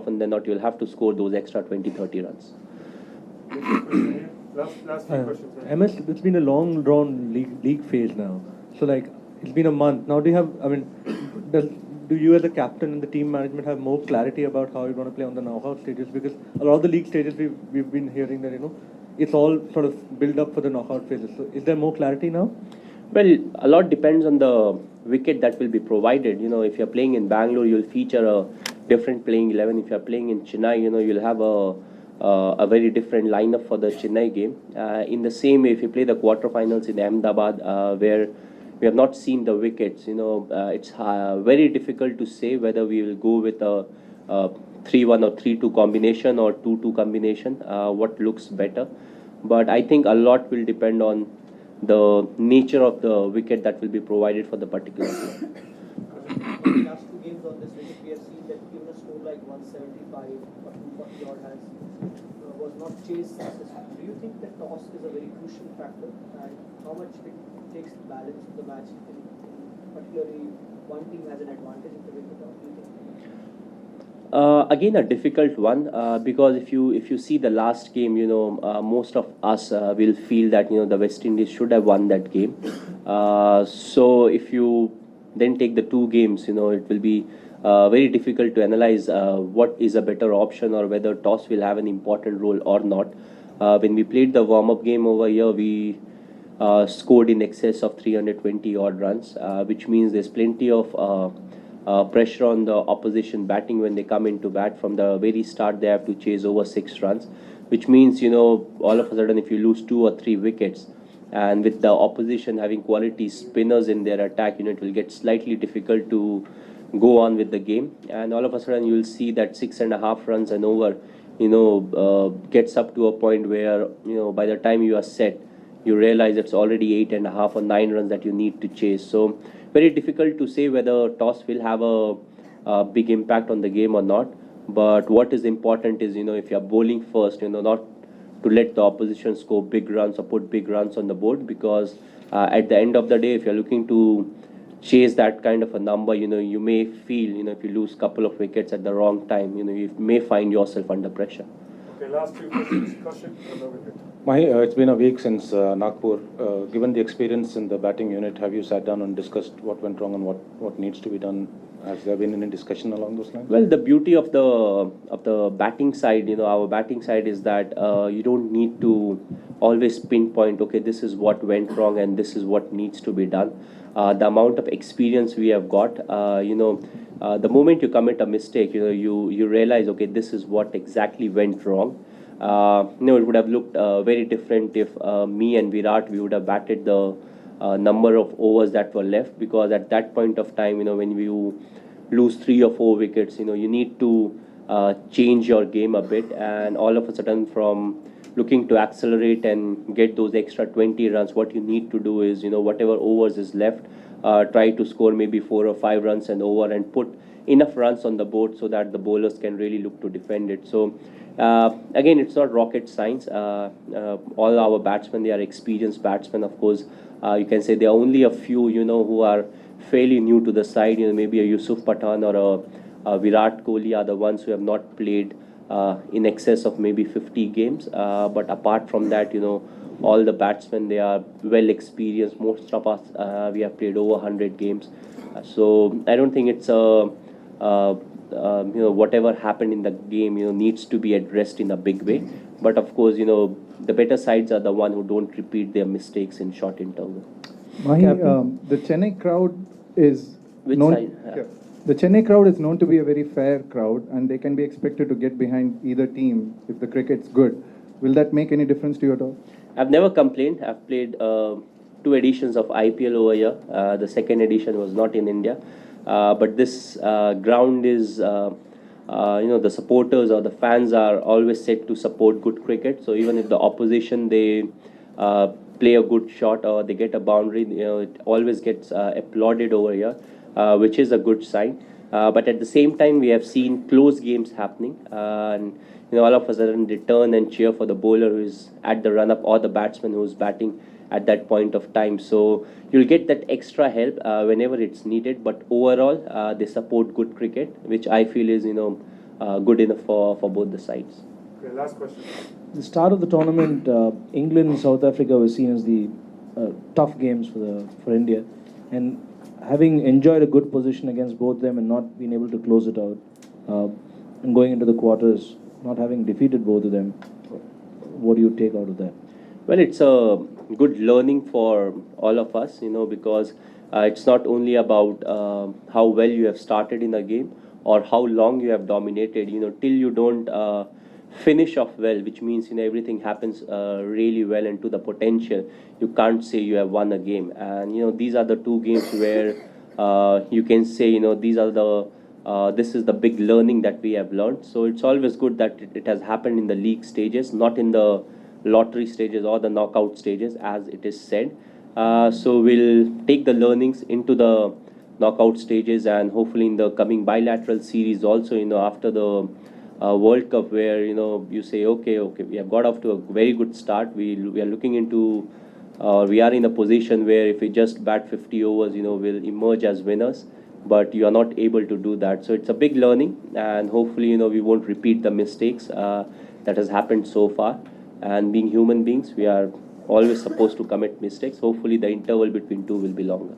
often than not, you'll have to score those extra 20-30 runs. Last few questions. MS, it's been a long drawn league phase now. So like it's been a month. Now do you have do you as a captain and the team management have more clarity about how you're going to play on the knockout stages? Because a lot of the league stages we've been hearing that it's all sort of build up for the knockout phases. So is there more clarity now? Well, a lot depends on the wicket that will be provided. If you're playing in Bangalore, you'll feature a different playing 11. If you're playing in Chennai, you'll have a very different lineup for the Chennai game. In the same way, if you play the quarterfinals in Ahmedabad, where we have not seen the wickets, it's very difficult to say whether we will go with a 3-1 or 3-2 combination or 2-2 combination, what looks better. But I think a lot will depend on the nature of the wicket that will be provided for the particular game. In the last two games on this wicket, we have seen that even a score like 175 or 240 odd was not chased successfully. Do you think that toss is a very crucial factor, and how much it takes the balance of the match, particularly one team has an advantage in the wicket toss? Do you think? Again, a difficult one because if you see the last game, most of us will feel that the West Indies should have won that game. So if you then take the two games, it will be very difficult to analyze what is a better option or whether toss will have an important role or not. When we played the warm-up game over here, we scored in excess of 320 odd runs, which means there's plenty of pressure on the opposition batting when they come into bat. From the very start, they have to chase over 6 runs, which means, all of a sudden, if you lose 2 or 3 wickets, and with the opposition having quality spinners in their attack, it will get slightly difficult to go on with the game. And all of a sudden, you'll see that 6.5 runs and over, gets up to a point where, by the time you are set, you realize it's already 8.5 or 9 runs that you need to chase. So very difficult to say whether toss will have a big impact on the game or not. But what is important is, if you're bowling first, not to let the opposition score big runs or put big runs on the board, because at the end of the day, if you're looking to chase that kind of a number, you may feel, if you lose a couple of wickets at the wrong time, you may find yourself under pressure. Okay, last few questions. Kaushik, on the wicket. It's been a week since Nagpur. Given the experience in the batting unit, have you sat down and discussed what went wrong and what needs to be done? Has there been any discussion along those lines? Well, the beauty of the batting side, our batting side is that you don't need to always pinpoint, okay, this is what went wrong and this is what needs to be done. The amount of experience we have got, the moment you commit a mistake, you realize, okay, this is what exactly went wrong. It would have looked very different if me and Virat, we would have batted the number of overs that were left, because at that point of time, when you lose 3 or 4 wickets, you need to change your game a bit, and all of a sudden, from looking to accelerate and get those extra 20 runs, what you need to do is, whatever overs is left, try to score maybe 4 or 5 runs and over, and put enough runs on the board so that the bowlers can really look to defend it. So again, it's not rocket science. All our batsmen, they are experienced batsmen. Of course, you can say there are only a few, who are fairly new to the side. Maybe a Yusuf Pathan or a Virat Kohli are the ones who have not played in excess of maybe 50 games. But apart from that, all the batsmen, they are well experienced. Most of us, we have played over 100 games. So I don't think it's whatever happened in the game, needs to be addressed in a big way. But of course, the better sides are the one who don't repeat their mistakes in short interval. The Chennai crowd is The Chennai crowd is known to be a very fair crowd, and they can be expected to get behind either team if the cricket's good. Will that make any difference to you at all? I've never complained. I've played 2 editions of IPL over here. The second edition was not in India. But this ground is, the supporters or the fans are always said to support good cricket. So even if the opposition, they play a good shot or they get a boundary, it always gets applauded over here, which is a good sign. But at the same time, we have seen close games happening. And all of a sudden, they turn and cheer for the bowler who is at the run-up or the batsman who is batting at that point of time. So you'll get that extra help whenever it's needed. But overall, they support good cricket, which I feel is, good enough for both the sides. Okay, last question. The start of the tournament, England and South Africa were seen as the tough games for India, and having enjoyed a good position against both them and not being able to close it out, and going into the quarters, not having defeated both of them, what do you take out of that? Well, it's a good learning for all of us, because it's not only about how well you have started in a game or how long you have dominated, till you don't finish off well, which means, everything happens really well and to the potential. You can't say you have won a game. And, these are the two games where you can say, this is the big learning that we have learned. So it's always good that it has happened in the league stages, not in the lottery stages or the knockout stages, as it is said. So we'll take the learnings into the knockout stages, and hopefully in the coming bilateral series also, after the World Cup, where, you say, okay, we have got off to a very good start. We are looking into, we are in a position where if we just bat 50 overs, we'll emerge as winners. But you are not able to do that. So it's a big learning, and hopefully, we won't repeat the mistakes that has happened so far. And being human beings, we are always supposed to commit mistakes. Hopefully, the interval between two will be longer.